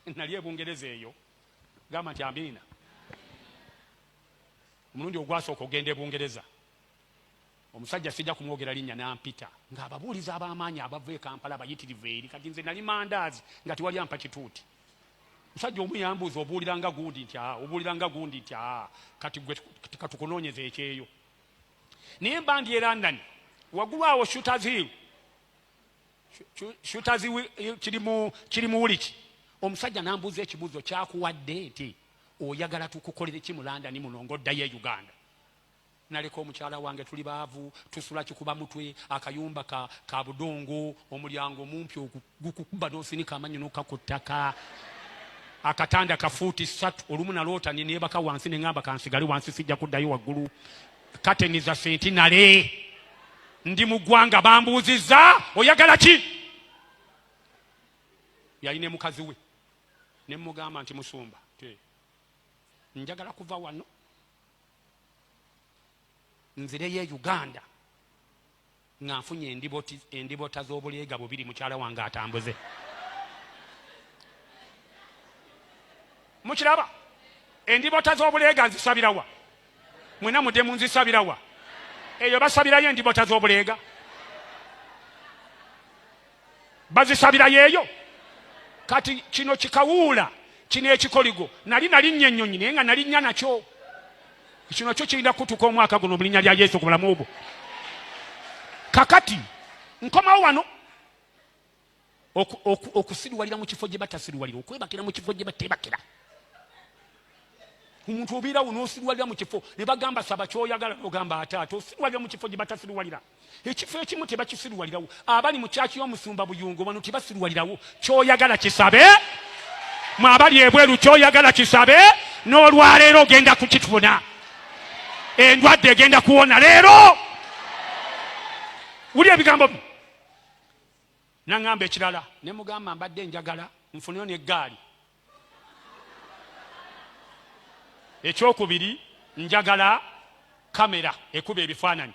nali Bungereza eyo gamba nti amina omulundi ogwasooka ogenda Bungereza omusajja sijja kumwogera linnya nampita ng'ababuuliza ab'amaanyi abava e Kampala bayitirivu eri kati nze nali mandaazi nga tiwali ampa kituuti musajja omu yambuuza obuuliranga gundi nti kati gwe katukunoonyeza ekyeyo naye mba ndi e London waggulu awo Shooters kiri mu Woolwich omusajja nambuuza ekibuuzo kyakuwadde nti oyagala tukukolere ki mu London muno ng'oddayo e Uganda naleka omukyala wange tuli baavu tusula kikuba mutwe akayumba ka budongo omulyango mumpi gukukuba n'osinika amanyi n'okka ku ttaka akatanda ka fuuti 3 olumu naloota neebaka wansi ne ngamba kansigale wansi sijja kuddayo waggulu kateni za sentinale ndi mu ggwanga bambuuzizza oyagala ki yalina mukazi we ne mugamba nti musumba njagala kuva wano nzireyo e Uganda nga nfunye endibota z'obuleega bubiri mukyala wange atambuze mukiraba endibota z'obuleega nzisabirawa mwena mudemu nzisabirawa eyo basabirayo endibota z'obuleega bazisabirayo eyo kati kino kikawuula kino ekikoligo nali nnyo ennyonyi naye nga nali nnya nakyo kino kyo kirina kutuuka omwaka guno mu linnya lya Yesu ku bulamu obwo kakati nkomawo wano okusiriwalira mu kifo gye batasiriwalira okwebakira mu kifo gye bateebakira omuntu obeerawo n'osiriwalira mu kifo ne bagamba saba kyoyagala ogamba ataata osiriwalira mu kifo gye batasiriwalira ekifo ekimu tebakisiriwalirawo abali mu kyaki y'omusumba Buyungo bano tebasiriwalirawo kyoyagala kisabe mwabali ebweru kyoyagala kisabe n'olwaleero ogenda kukifuna endwadde egenda kuwona leero wuli ebigambo byo naŋŋamba ekirala ne mugamba mbadde njagala nfuneyo n'eggaali ekyokubiri njagala kamera ekuba ebifaananyi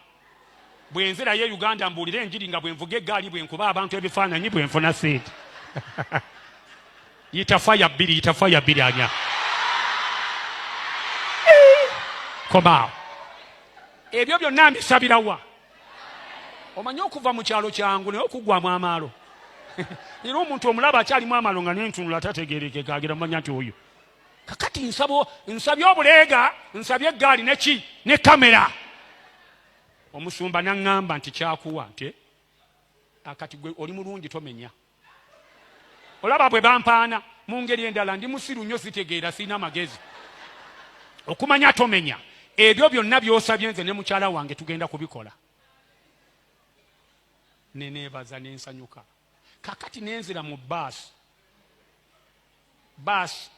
bwenzirayo e Uganda mbuulire enjiri nga bwenvuga eggaali bwenkuba abantu ebifaananyi bwenfuna sente yita faya bbiri anya komaawo ebyo byonna mbisabirawa omanyi okuva mu kyalo kyangu naye okuggwamu amaalo era omuntu omulaba akyalimu amaalo nga nentunula tategeerekeka agera mumanya nti oyo kakati nsabye obuleega nsabye eggaali neki ne kamera omusumba naŋŋamba nti kyakuwa nti akati gwe oli mulungi tomenya olaba bwe bampaana mu ngeri endala ndi musiru nnyo sitegeera sirina magezi okumanya tomenya ebyo byonna by'osabye nze ne mukyala wange tugenda kubikola neneebaza nensanyuka kakati nenzira mu baasi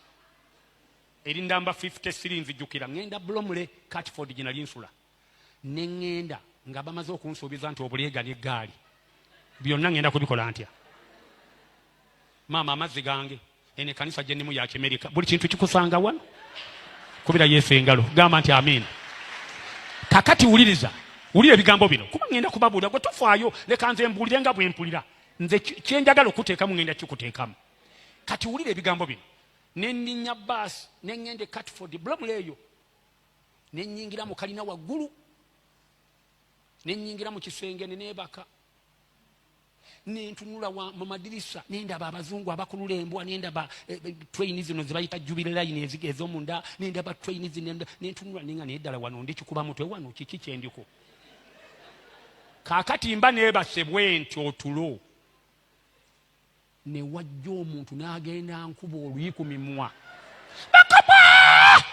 eri ndamba 53 nzijjukira ŋŋenda Bromley Catford gye nali nsula ne ŋŋenda nga bamaze okunsuubiza nti obuleega n'eggaali byonna ŋŋenda kubikola ntya maama amazzi gange ene kanisa gye nnimu ya Kimerika buli kintu kikusanga wano kubira Yesu engalo gamba nti amiina kakati wulira ebigambo bino kuba ŋŋenda kubabuulira gwe tofaayo leka nze mbuulire nga bwe mpulira nze kyenjagala okuteekamu ŋŋenda kikuteekamu kati wulira ebigambo bino ne nninnya baasi ne ŋŋenda e Catford Bromley eyo ne nnyingira mu kalina waggulu ne nnyingira mu kisenge ne neebaka nentunula mu madirisa nendaba abazungu abakulula embwa nendaba train zino zibayita Jubilee line ez'omunda nendaba train zino nentunula nenga neddala wano ndi kikuba mutwe wano kiki kyendiko kaakati mba neebase bwe nti otulo ne wajja omuntu n'agenda nkuba oluyi ku mimwa bakapa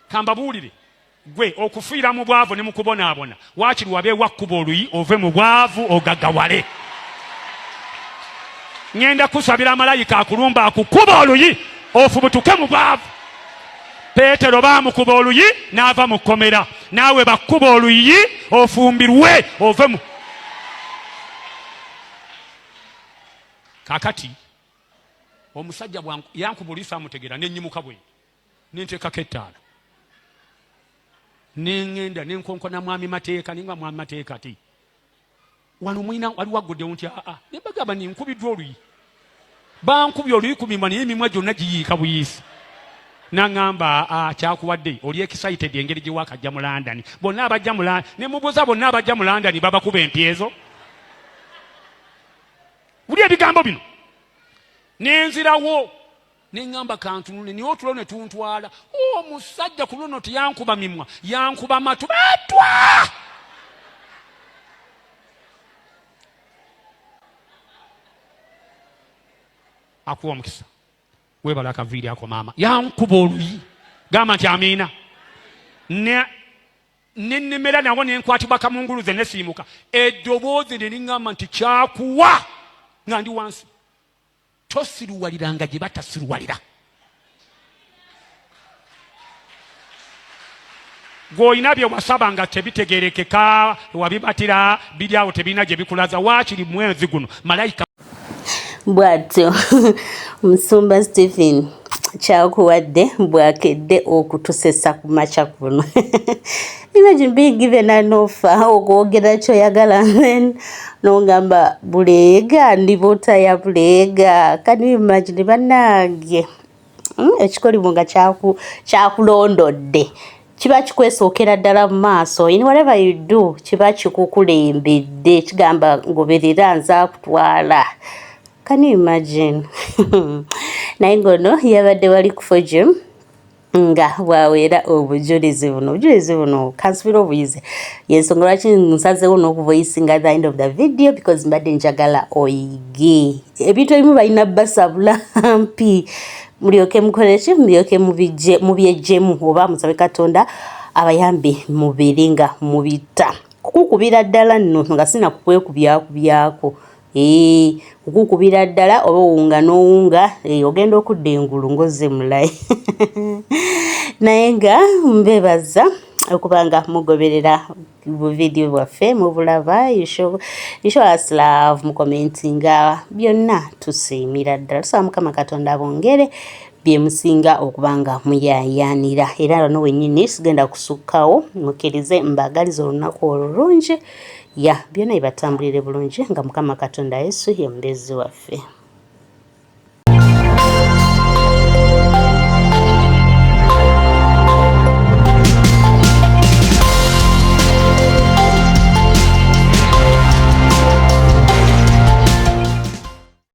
kambabuulire gwe okufiira mu bwavu ne mu kubonaabona waakiri wabeewo akkuba oluyi ove mu bwavu ogagawale ŋŋenda kusabira malayika akulumba akukuba oluyi ofubutuke mu bwavu Peetero baamukuba oluyi n'ava mu kkomera naawe bakkuba oluyi ofumbirwe ove mu kakati omusajja yankuba oluyi saamutegeera nennyimuka bwe nenteekako ettaala nengenda nenkonkona mwami mateeka ninga mwami mateeka ti wano mwina wali wagudde nti aa ne bagamba ninkubiddwa oluyi bankubye oluyikumirwa naye emimwa gyonna giyiika buyisi. N'aŋŋamba Kyakuwadde oli excited engeri gye waakajja mu London. Bonna abajja mu London ne mubuuza bonna abajja mu London babakuba empyezo. Buli ebigambo bino nenzirawo neŋŋamba kantunule naye otulo ne tuntwala. Omusajja ku luno teyankuba mimwa yankuba matu batwa. Akuwa omukisa webala akaviiri ako maama yankuba oluyi gamba nti amiina nennemera nawo nenkwatibwa kamunguluze nesiimuka eddoboozi ne liŋŋamba nti Kyakuwa nga ndi wansi tosiruwaliranga gye batasiruwalira. Gw'olina bye wasaba nga tebitegerekeka wabibatira biri awo tebirina gye bikulaza waakiri mwezi guno malayika bw'atyo Musumba Stephen Kyakuwadde bw'akedde okutusesa ku makya kuno. Imagine being given an offer okwogera kyoyagala then n'ogamba buleega ndibota ya buleega. Can you imagine bannange ekikolimo nga kyakulondodde kiba kikwesookera ddala mu maaso. In whatever you do kiba kikukulembedde kigamba ngoberera nze akutwala. Can you imagine? Naye ngono yabadde wali kufojem nga bwaweera obujulizi buno kansubira obuyize yensonga lwaki nsazeewo n'okuvoyisinga at the end of the video because mbadde njagala oyige ebintu ebimu balina basabula mpi mulyoke mukoleki mulyoke mubyejjemu oba musabe Katonda abayambe mubeere nga mubita kukukubira ddala nno nga sina kukwekubyako kukukubira ddala oba owunga n'owunga ogenda okudda engulu ngoze mulayi. Naye nga mbebaza okuba nga mugoberera bu video bwaffe mubulaba you show us love mukomentinga byonna tusiimira ddala tusaba Mukama Katonda abongere bye musinga okuba nga muyayanira era no wennyini sigenda kusukkawo mukkirize mbagaliza olunaku olulungi byonna bibatambulire bulungi nga Mukama Katonda Yesu ye mulezi waffe.